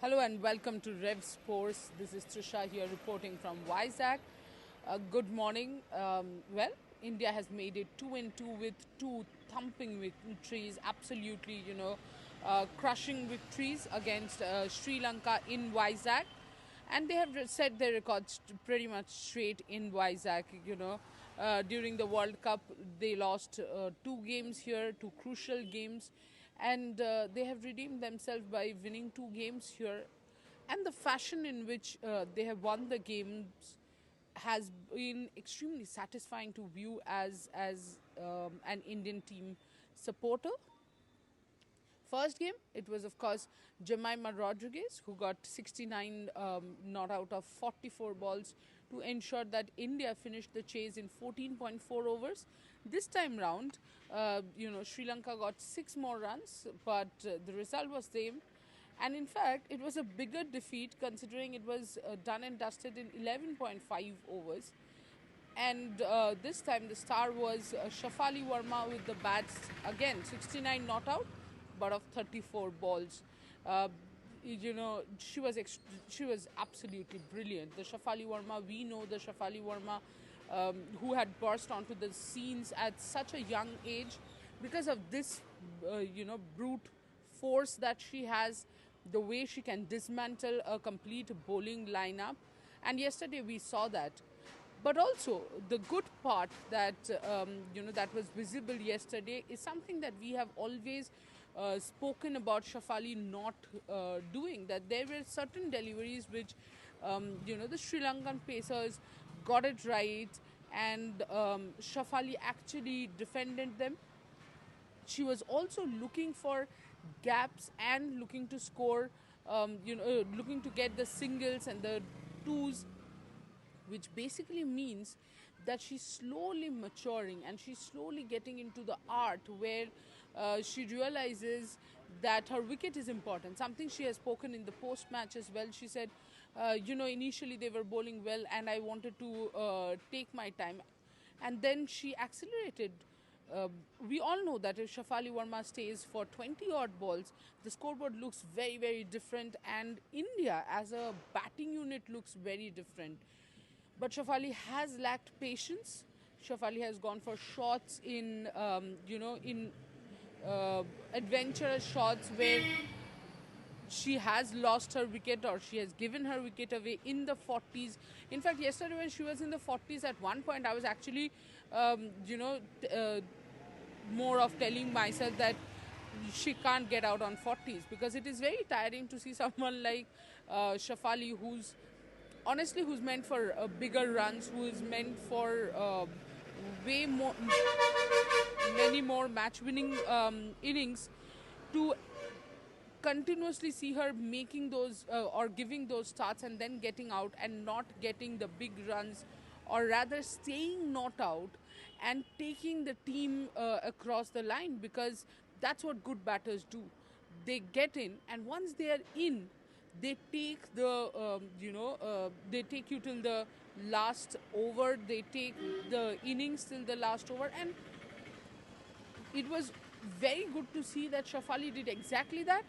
Hello and welcome to Revsportz. This is Trisha here reporting from Vizag. Good morning. India has made it 2-2 with two thumping victories, absolutely, crushing victories against Sri Lanka in Vizag. And they have set their records pretty much straight in Vizag. During the World Cup, they lost two games here, two crucial games, and they have redeemed themselves by winning two games here. And the fashion in which they have won the games has been extremely satisfying to view as an Indian team supporter. First game, it was of course Jemima Rodriguez who got 69 not out of 44 balls to ensure that India finished the chase in 14.4 overs. This time round, Sri Lanka got 6 more runs, but the result was same. And in fact, it was a bigger defeat considering it was done and dusted in 11.5 overs. And this time the star was Shafali Verma with the bats, again 69 not out, but of 34 balls. Uh, she was absolutely brilliant. The Shafali Verma, we know the Shafali Verma who had burst onto the scenes at such a young age because of this, brute force that she has, the way she can dismantle a complete bowling lineup. And yesterday we saw that. But also the good part that that was visible yesterday is something that we have always spoken about Shafali not doing. That there were certain deliveries which the Sri Lankan pacers got it right, and Shafali actually defended them. She was also looking for gaps and looking to score, looking to get the singles and the twos, which basically means that she's slowly maturing and she's slowly getting into the art where she realizes that her wicket is important. Something she has spoken in the post match as well. She said, initially they were bowling well and I wanted to take my time. And then she accelerated. We all know that if Shafali Verma stays for 20 odd balls, the scoreboard looks very, very different, and India as a batting unit looks very different. But Shafali has lacked patience. Shafali has gone for shots in adventurous shots where she has lost her wicket or she has given her wicket away in the 40s. In fact, yesterday when she was in the 40s at one point, I was actually, more of telling myself that she can't get out on 40s because it is very tiring to see someone like Shafali who's meant for bigger runs, who is meant for way more, many more match-winning innings, to continuously see her making those or giving those starts and then getting out and not getting the big runs, or rather staying not out and taking the team across the line, because that's what good batters do. They get in, and once they are in, they take they take you till the last over, they take the innings till the last over. And it was very good to see that Shafali did exactly that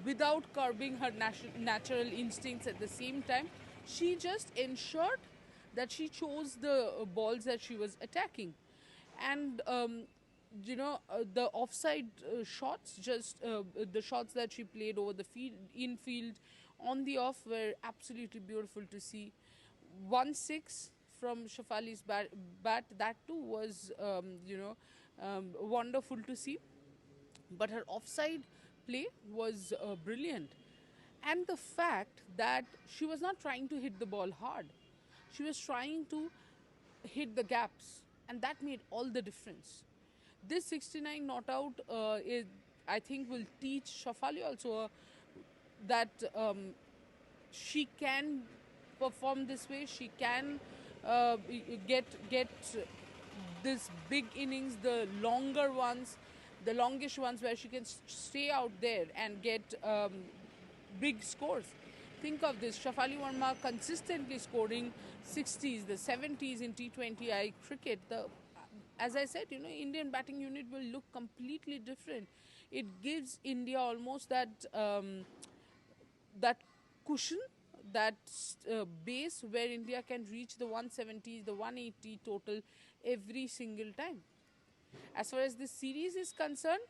without curbing her natural instincts. At the same time, she just ensured that she chose the balls that she was attacking. And the offside shots, just the shots that she played over the field, infield, on the off, were absolutely beautiful to see. 1-6 from Shafali's bat, that too was wonderful to see. But her offside play was brilliant. And the fact that she was not trying to hit the ball hard, she was trying to hit the gaps, and that made all the difference. This 69 not out, I think, will teach Shafali also that she can perform this way. She can get this big innings, the longer ones, the longish ones, where she can stay out there and get big scores. Think of this, Shafali Verma consistently scoring 60s, the 70s in T20I cricket. As I said, Indian batting unit will look completely different. It gives India almost that cushion, that base where India can reach the 170, the 180 total every single time. As far as this series is concerned,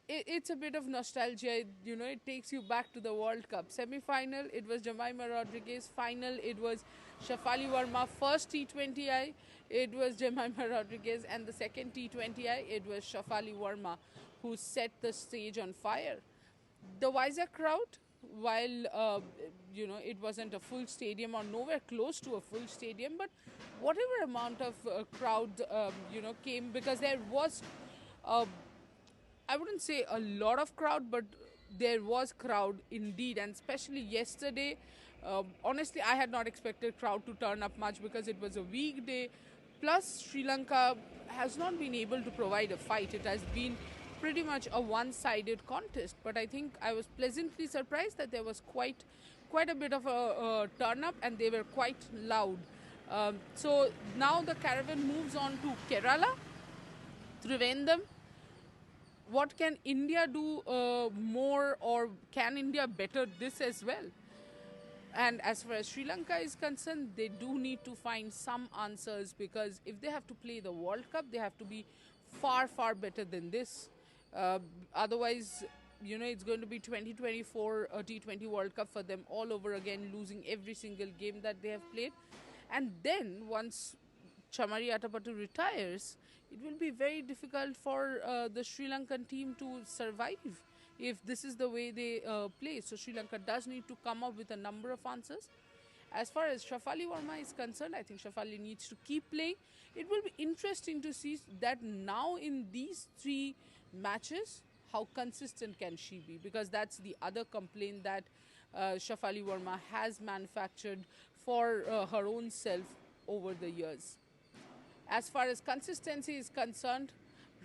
it's a bit of nostalgia. You know, it takes you back to the World Cup. Semi-final, it was Jemima Rodriguez. Final, it was Shafali Verma. First T20I, it was Jemima Rodriguez. And the second T20I, it was Shafali Verma, who set the stage on fire. The Vizag crowd, while it wasn't a full stadium or nowhere close to a full stadium, but whatever amount of crowd came, because there was I wouldn't say a lot of crowd, but there was crowd indeed, and especially yesterday. Honestly, I had not expected crowd to turn up much because it was a weekday. Plus, Sri Lanka has not been able to provide a fight. It has been pretty much a one-sided contest. But I think I was pleasantly surprised that there was quite a bit of a turn up, and they were quite loud. So now the caravan moves on to Kerala, Trivandrum. What can India do more, or can India better this as well? And as far as Sri Lanka is concerned, they do need to find some answers, because if they have to play the World Cup, they have to be far, far better than this. Otherwise, it's going to be 2024 T20 World Cup for them all over again, losing every single game that they have played. And then once Chamari Atapattu retires, it will be very difficult for the Sri Lankan team to survive if this is the way they play. So Sri Lanka does need to come up with a number of answers. As far as Shafali Verma is concerned, I think Shafali needs to keep playing. It will be interesting to see that now in these 3 matches, how consistent can she be? Because that's the other complaint that Shafali Verma has manufactured for her own self over the years. As far as consistency is concerned,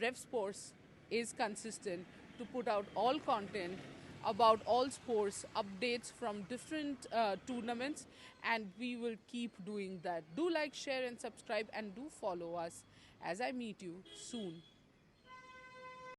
Revsportz is consistent to put out all content about all sports, updates from different tournaments, and we will keep doing that. Do like, share and subscribe, and do follow us as I meet you soon.